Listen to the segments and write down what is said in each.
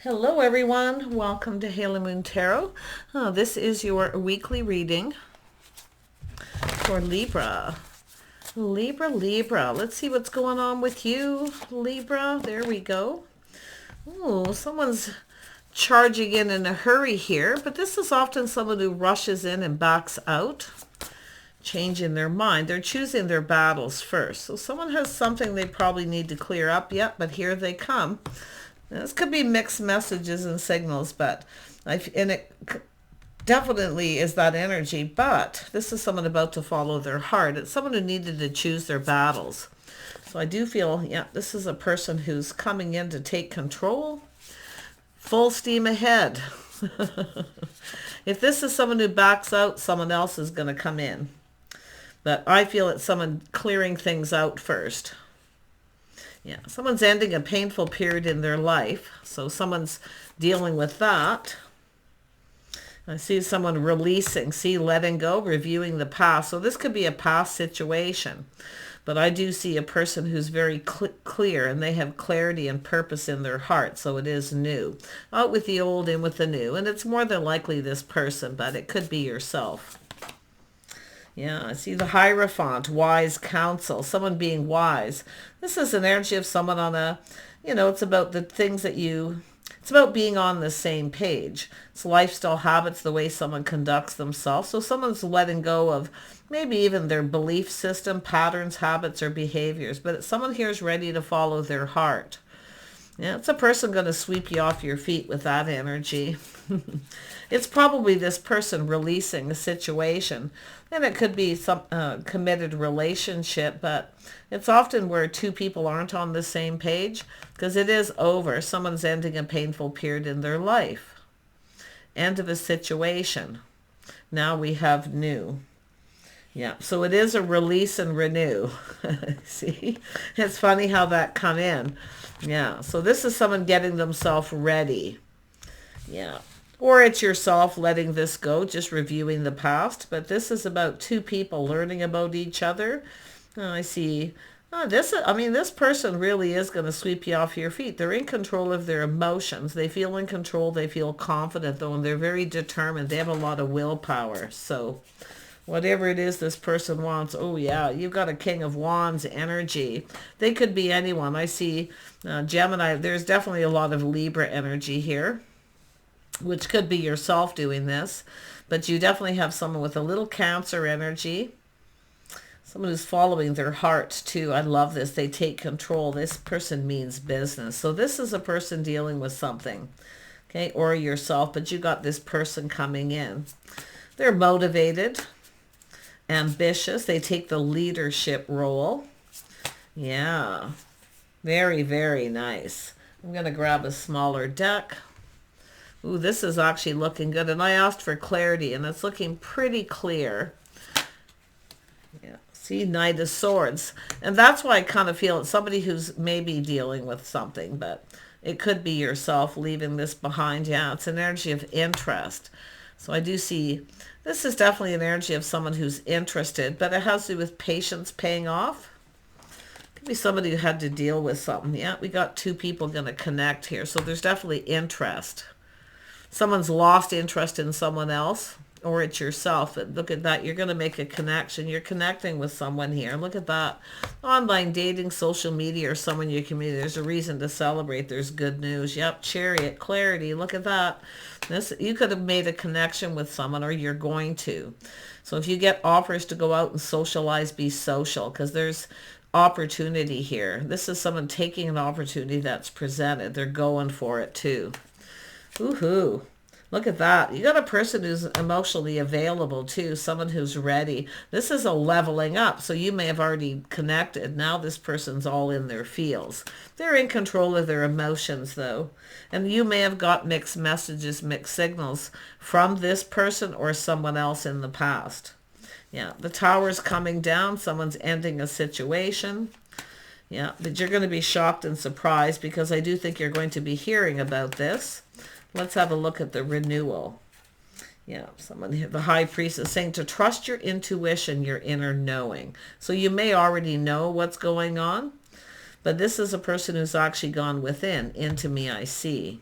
Hello everyone, welcome to Halo Moon Tarot. This is your weekly reading for Libra. Libra. Let's see what's going on with you, Libra. There we go. Oh, someone's charging in a hurry here, but this is often someone who rushes in and backs out, changing their mind. They're choosing their battles first. So someone has something they probably need to clear up yet, but here they come. This could be mixed messages and signals, but it definitely is that energy. But this is someone about to follow their heart. It's someone who needed to choose their battles. So I do feel, yeah, this is a person who's coming in to take control. Full steam ahead. If this is someone who backs out, someone else is going to come in. But I feel it's someone clearing things out first. Yeah, someone's ending a painful period in their life. So someone's dealing with that. I see someone releasing, letting go, reviewing the past. So this could be a past situation. But I do see a person who's very clear, and they have clarity and purpose in their heart. So it is new. Out with the old, in with the new. And it's more than likely this person, but it could be yourself. Yeah, I see the Hierophant, wise counsel, someone being wise. This is an energy of someone on a, it's about the things that it's about being on the same page. It's lifestyle habits, the way someone conducts themselves. So someone's letting go of maybe even their belief system, patterns, habits, or behaviors. But someone here is ready to follow their heart. Yeah, it's a person going to sweep you off your feet with that energy. It's probably this person releasing a situation. And it could be some committed relationship, but it's often where two people aren't on the same page because it is over. Someone's ending a painful period in their life. End of a situation. Now we have new. Yeah, so it is a release and renew. See, it's funny how that come in. Yeah, so this is someone getting themselves ready. Yeah, or it's yourself letting this go, just reviewing the past. But this is about two people learning about each other. I see. This person really is going to sweep you off your feet. They're in control of their emotions. They feel in control. They feel confident, though, and they're very determined. They have a lot of willpower. So whatever it is this person wants, oh yeah, you've got a King of Wands energy. They could be anyone. I see Gemini. There's definitely a lot of Libra energy here, which could be yourself doing this. But you definitely have someone with a little Cancer energy. Someone who's following their heart too. I love this. They take control. This person means business. So this is a person dealing with something, okay, or yourself, but you got this person coming in. They're motivated, ambitious. They take the leadership role. Yeah, very, very nice. I'm going to grab a smaller deck. Ooh, this is actually looking good. And I asked for clarity, and it's looking pretty clear. Yeah, see, Knight of Swords. And that's why I kind of feel it's somebody who's maybe dealing with something, but it could be yourself leaving this behind. Yeah, it's an energy of interest. So I do see this is definitely an energy of someone who's interested, but it has to do with patience paying off. Could be somebody who had to deal with something. Yeah, we got two people going to connect here. So there's definitely interest. Someone's lost interest in someone else, or it's yourself. But look at that. You're going to make a connection. You're connecting with someone here. Look at that. Online dating, social media, or someone in your community. There's a reason to celebrate. There's good news. Yep, Chariot, clarity. Look at that. You could have made a connection with someone, or you're going to. So if you get offers to go out and socialize, be social, because there's opportunity here. This is someone taking an opportunity that's presented. They're going for it too. Woohoo. Look at that. You got a person who's emotionally available too, someone who's ready. This is a leveling up. So you may have already connected. Now this person's all in their feels. They're in control of their emotions though. And you may have got mixed messages, mixed signals from this person or someone else in the past. Yeah, the Tower's coming down. Someone's ending a situation. Yeah, but you're going to be shocked and surprised because I do think you're going to be hearing about this. Let's have a look at the renewal. Yeah, the High Priest is saying to trust your intuition, your inner knowing. So you may already know what's going on, but this is a person who's actually gone within. Into me I see.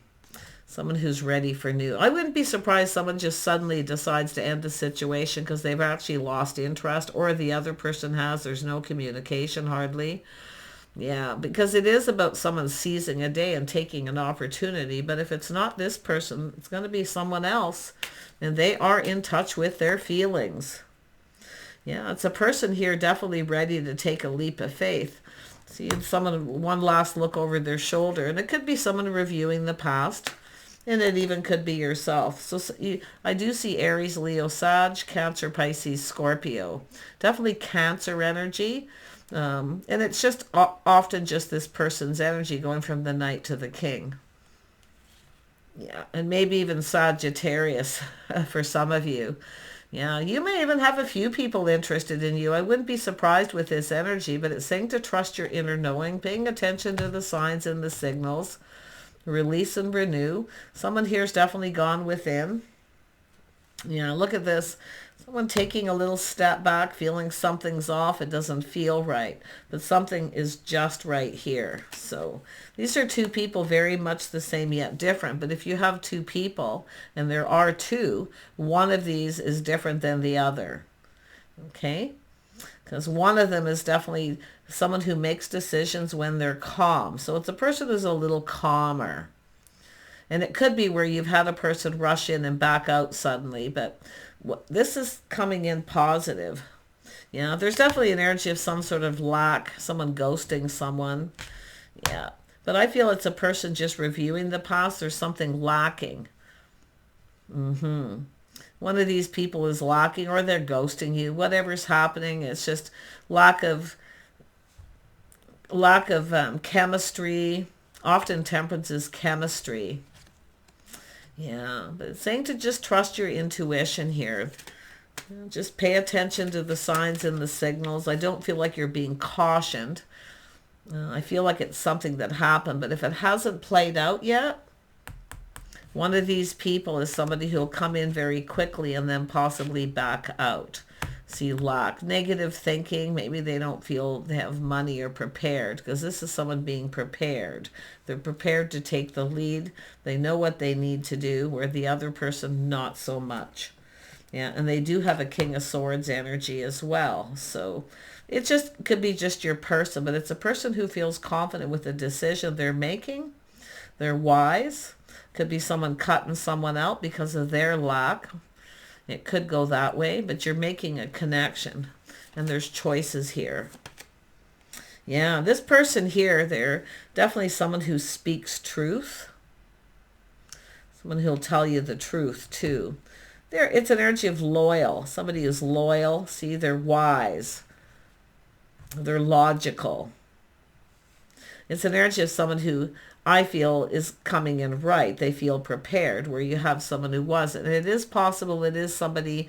Someone who's ready for new. I wouldn't be surprised someone just suddenly decides to end the situation because they've actually lost interest, or the other person has. There's no communication hardly. Yeah, because it is about someone seizing a day and taking an opportunity. But if it's not this person, it's going to be someone else. And they are in touch with their feelings. Yeah, it's a person here definitely ready to take a leap of faith. See, someone, one last look over their shoulder. And it could be someone reviewing the past. And it even could be yourself. So I do see Aries, Leo, Sag, Cancer, Pisces, Scorpio. Definitely Cancer energy. And it's just often just this person's energy going from the Knight to the King. Yeah, and maybe even Sagittarius for some of you. Yeah, you may even have a few people interested in you. I wouldn't be surprised with this energy, but it's saying to trust your inner knowing, paying attention to the signs and the signals. Release and renew. Someone here's definitely gone within. Yeah, look at this. Someone taking a little step back, feeling something's off. It doesn't feel right, but something is just right here. So these are two people very much the same yet different. But if you have two people, and there are two, one of these is different than the other. Okay? Because one of them is definitely someone who makes decisions when they're calm. So it's a person who's a little calmer. And it could be where you've had a person rush in and back out suddenly, but this is coming in positive. Yeah, there's definitely an energy of some sort of lack, someone ghosting someone. Yeah, but I feel it's a person just reviewing the past. There's something lacking. One of these people is lacking, or they're ghosting you. Whatever's happening, it's just lack of chemistry. Often temperance is chemistry. Yeah, but it's saying to just trust your intuition here. Just pay attention to the signs and the signals. I don't feel like you're being cautioned. I feel like it's something that happened, but if it hasn't played out yet, one of these people is somebody who'll come in very quickly and then possibly back out. See, lack, negative thinking. Maybe they don't feel they have money or prepared, because this is someone being prepared. They're prepared to take the lead. They know what they need to do, where the other person, not so much. Yeah, and they do have a King of Swords energy as well. So it just could be just your person, but it's a person who feels confident with the decision they're making. They're wise. Could be someone cutting someone out because of their lack. It could go that way, but you're making a connection, and there's choices here. Yeah, this person here, they're definitely someone who speaks truth. Someone who'll tell you the truth too. It's an energy of loyal. Somebody who's loyal. See, they're wise. They're logical. It's an energy of someone who I feel is coming in right. They feel prepared, where you have someone who wasn't. And it is possible it is somebody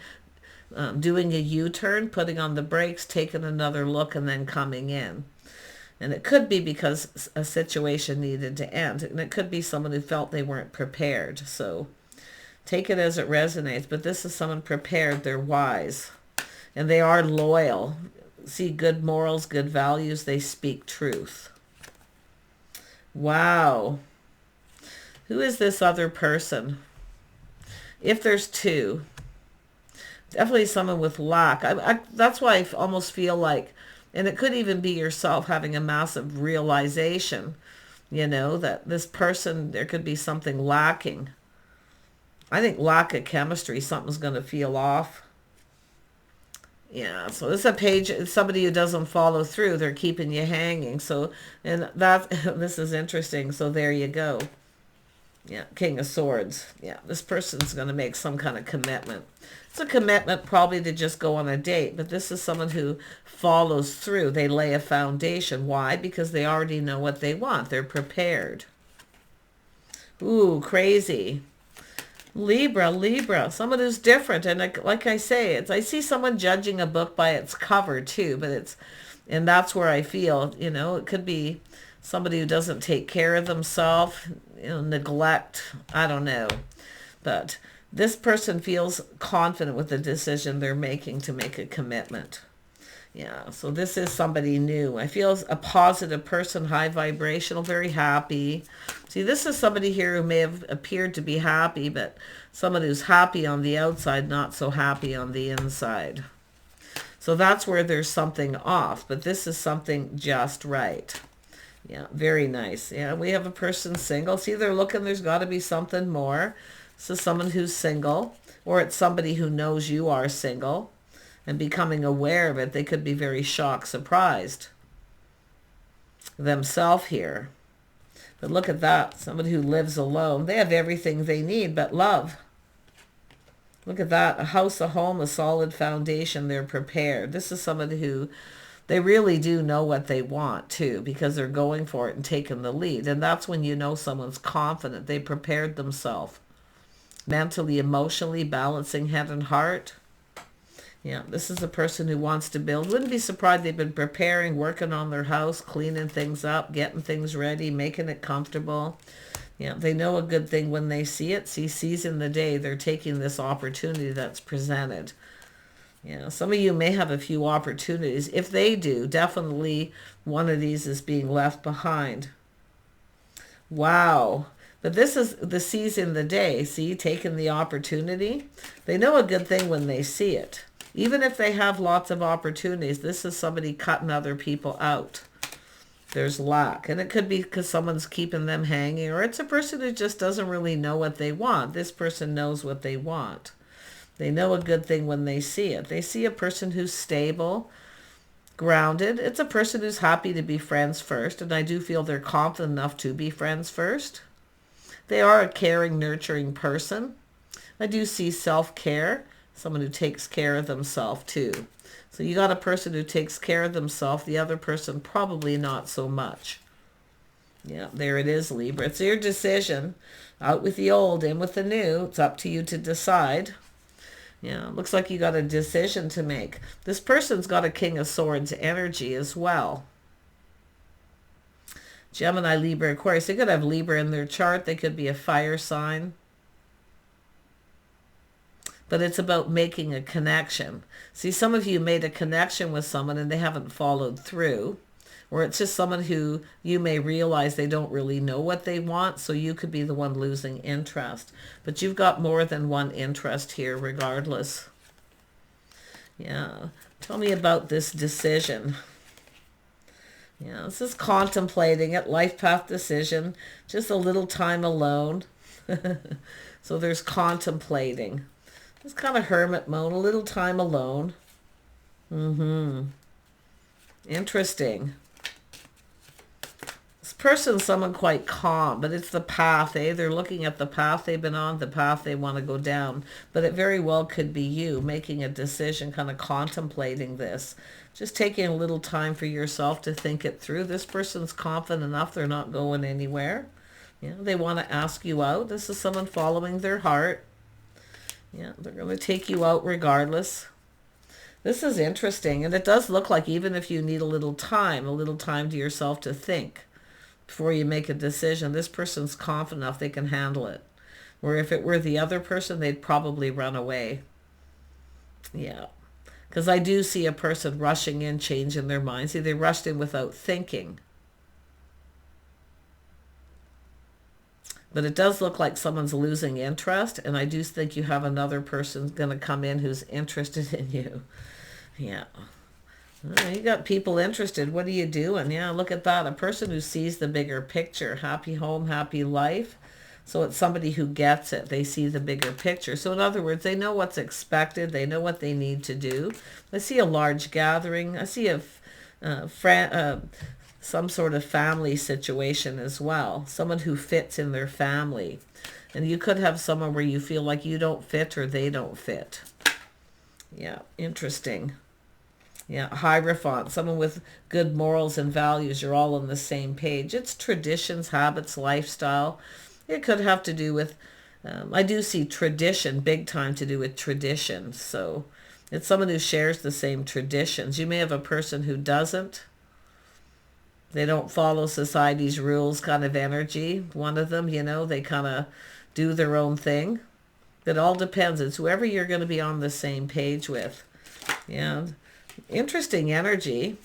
doing a U-turn, putting on the brakes, taking another look, and then coming in. And it could be because a situation needed to end. And it could be someone who felt they weren't prepared. So take it as it resonates. But this is someone prepared. They're wise. And they are loyal. See, good morals, good values. They speak truth. Wow. Who is this other person? If there's two, definitely someone with lack. That's why I almost feel like, and it could even be yourself having a massive realization, that this person, there could be something lacking. I think lack of chemistry, something's going to feel off. Yeah, so this is a page, somebody who doesn't follow through, they're keeping you hanging. So, and this is interesting. So there you go. Yeah, King of Swords. Yeah, this person's going to make some kind of commitment. It's a commitment probably to just go on a date, but this is someone who follows through. They lay a foundation. Why? Because they already know what they want. They're prepared. Ooh, crazy. Libra, someone who's different. And like I say, I see someone judging a book by its cover too, but and that's where I feel, it could be somebody who doesn't take care of themselves, neglect, I don't know. But this person feels confident with the decision they're making to make a commitment. Yeah, so this is somebody new. I feel a positive person, high vibrational, very happy. See, this is somebody here who may have appeared to be happy, but someone who's happy on the outside, not so happy on the inside. So that's where there's something off, but this is something just right. Yeah, very nice. Yeah, we have a person single. See, they're looking, there's got to be something more. This is someone who's single, or it's somebody who knows you are single and becoming aware of it. They could be very shocked, surprised themselves here. But look at that, somebody who lives alone. They have everything they need but love. Look at that, a house, a home, a solid foundation. They're prepared. This is somebody who, they really do know what they want too, because they're going for it and taking the lead. And that's when you know someone's confident. They prepared themselves mentally, emotionally, balancing head and heart. Yeah, this is a person who wants to build. Wouldn't be surprised they've been preparing, working on their house, cleaning things up, getting things ready, making it comfortable. Yeah, they know a good thing when they see it. See, seizing the day, they're taking this opportunity that's presented. Yeah, some of you may have a few opportunities. If they do, definitely one of these is being left behind. Wow. But this is the seizing the day. See, taking the opportunity. They know a good thing when they see it. Even if they have lots of opportunities, this is somebody cutting other people out. There's lack. And it could be because someone's keeping them hanging, or it's a person who just doesn't really know what they want. This person knows what they want. They know a good thing when they see it. They see a person who's stable, grounded. It's a person who's happy to be friends first, and I do feel they're confident enough to be friends first. They are a caring, nurturing person. I do see self-care, someone who takes care of themselves too. So you got a person who takes care of themselves, the other person probably not so much. Yeah, there it is, Libra. It's your decision. Out with the old, in with the new. It's up to you to decide. Yeah, looks like you got a decision to make. This person's got a King of Swords energy as well. Gemini, Libra, Aquarius. They could have Libra in their chart. They could be a fire sign. But it's about making a connection. See, some of you made a connection with someone and they haven't followed through. Or it's just someone who you may realize they don't really know what they want, so you could be the one losing interest. But you've got more than one interest here regardless. Yeah. Tell me about this decision. Yeah, this is contemplating it, life path decision, just a little time alone. So there's contemplating. It's kind of hermit mode, a little time alone. Interesting. This person's someone quite calm, but it's the path, eh? They're looking at the path they've been on, the path they want to go down. But it very well could be you making a decision, kind of contemplating this. Just taking a little time for yourself to think it through. This person's confident enough they're not going anywhere. Yeah, they want to ask you out. This is someone following their heart. Yeah, they're going to take you out regardless. This is interesting, and it does look like even if you need a little time to yourself to think before you make a decision, this person's confident enough they can handle it. Where if it were the other person, they'd probably run away. Yeah, because I do see a person rushing in, changing their mind. See, they rushed in without thinking. But it does look like someone's losing interest, and I do think you have another person going to come in who's interested in you. Yeah. You got people interested. What are you doing? Yeah, look at that. A person who sees the bigger picture. Happy home, happy life. So it's somebody who gets it. They see the bigger picture. So in other words, they know what's expected. They know what they need to do. I see a large gathering. I see some sort of family situation as well. Someone who fits in their family. And you could have someone where you feel like you don't fit or they don't fit. Yeah, interesting. Yeah, Hierophant, someone with good morals and values. You're all on the same page. It's traditions, habits, lifestyle. It could have to do with, I do see tradition, big time to do with traditions. So it's someone who shares the same traditions. You may have a person who doesn't. They don't follow society's rules kind of energy. One of them, they kind of do their own thing. It all depends. It's whoever you're going to be on the same page with. Yeah. Interesting energy.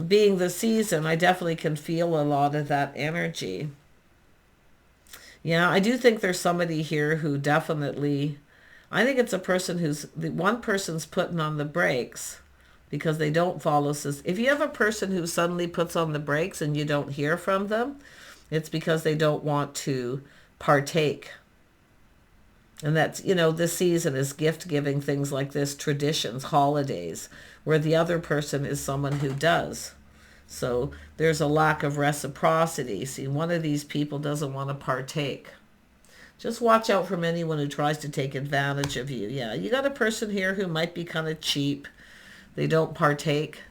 Being the season, I definitely can feel a lot of that energy. Yeah, I do think there's somebody here who definitely, I think it's a person who's, the one person's putting on the brakes because they don't follow. If you have a person who suddenly puts on the brakes and you don't hear from them, it's because they don't want to partake. And that's, this season is gift giving, things like this, traditions, holidays, where the other person is someone who does. So there's a lack of reciprocity. See, one of these people doesn't want to partake. Just watch out from anyone who tries to take advantage of you. Yeah, you got a person here who might be kind of cheap. They don't partake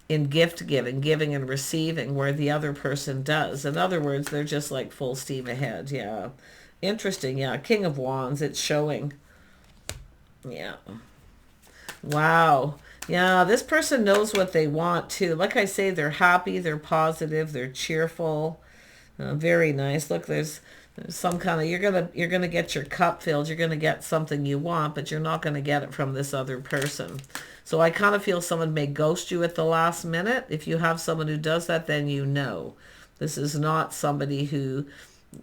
in gift giving, giving and receiving, where the other person does. In other words, they're just like full steam ahead. Yeah. Interesting. Yeah. King of Wands. It's showing. Yeah. Wow. Yeah, this person knows what they want too. Like I say, they're happy, they're positive, they're cheerful. Very nice. Look, there's some kind of, you're gonna get your cup filled. You're gonna get something you want, but you're not gonna get it from this other person. So I kind of feel someone may ghost you at the last minute. If you have someone who does that, then you know. This is not somebody who,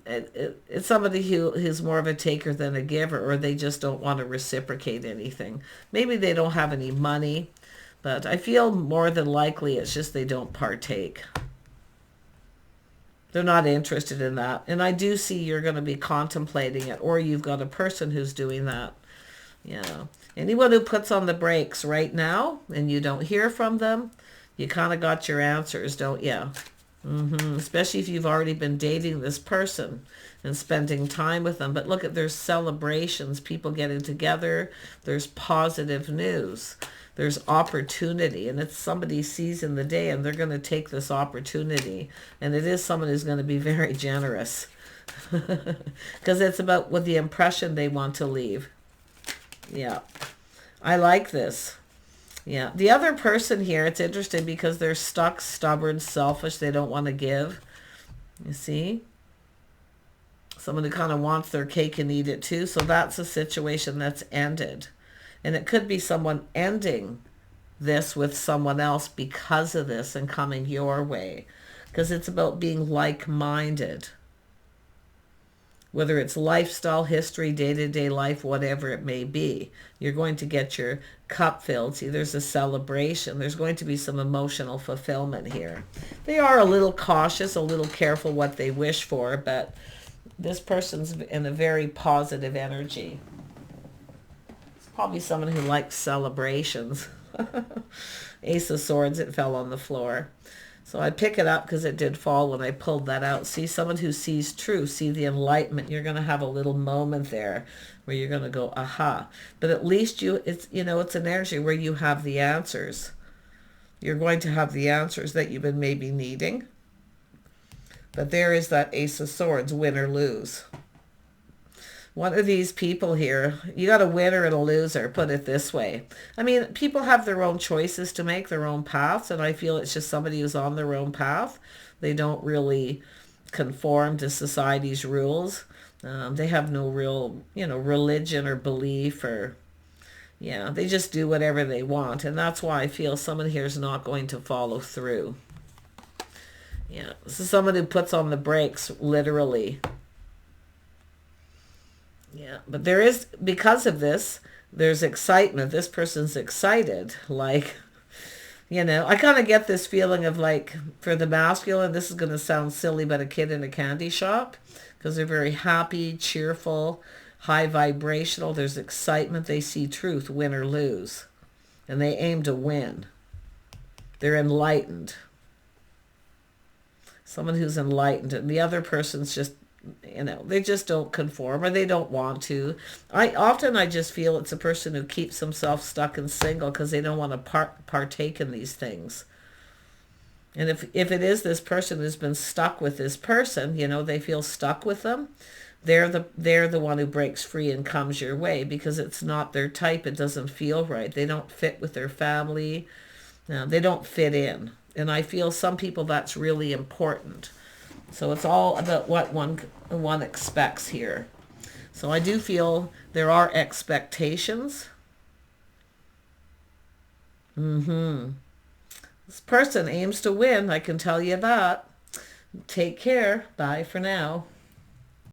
it's somebody who's more of a taker than a giver, or they just don't want to reciprocate anything. Maybe they don't have any money, but I feel more than likely it's just they don't partake. They're not interested in that. And I do see you're going to be contemplating it, or you've got a person who's doing that. Yeah. Anyone who puts on the brakes right now and you don't hear from them, you kind of got your answers, don't you? Especially if you've already been dating this person and spending time with them. But look at, there's celebrations, people getting together. There's positive news. There's opportunity, and it's somebody sees in the day and they're going to take this opportunity. And it is someone who's going to be very generous because it's about what the impression they want to leave. Yeah, I like this. Yeah, the other person here, it's interesting because they're stuck, stubborn, selfish. They don't want to give. You see? Someone who kind of wants their cake and eat it too. So that's a situation that's ended. And it could be someone ending this with someone else because of this and coming your way. Because it's about being like-minded. Whether it's lifestyle, history, day-to-day life, whatever it may be. You're going to get your cup filled. See, there's a celebration. There's going to be some emotional fulfillment here. They are a little cautious, a little careful what they wish for, but this person's in a very positive energy. It's probably someone who likes celebrations. Ace of Swords, it fell on the floor. So I pick it up because it did fall when I pulled that out. See, someone who sees truth, see the enlightenment. You're going to have a little moment there where you're going to go, aha. But at least it's an energy where you have the answers. You're going to have the answers that you've been maybe needing. But there is that Ace of Swords, win or lose. One of these people here, you got a winner and a loser, put it this way. I mean, people have their own choices to make, their own paths, and I feel it's just somebody who's on their own path. They don't really conform to society's rules. They have no real, religion or belief, or, they just do whatever they want. And that's why I feel someone here is not going to follow through. Yeah, this is someone who puts on the brakes, literally. Yeah, but there is, because of this, there's excitement. This person's excited. Like, I kind of get this feeling of like, for the masculine, this is going to sound silly, but a kid in a candy shop, because they're very happy, cheerful, high vibrational. There's excitement. They see truth, win or lose, and they aim to win. They're enlightened. Someone who's enlightened, and the other person's just, they just don't conform, or they don't want to. I just feel it's a person who keeps themselves stuck and single because they don't want to partake in these things. And if it is this person who's been stuck with this person, they feel stuck with them, they're the one who breaks free and comes your way because it's not their type. It doesn't feel right. They don't fit with their family. They don't fit in. And I feel some people that's really important. So it's all about what one expects here. So I do feel there are expectations. This person aims to win, I can tell you that. Take care. Bye for now.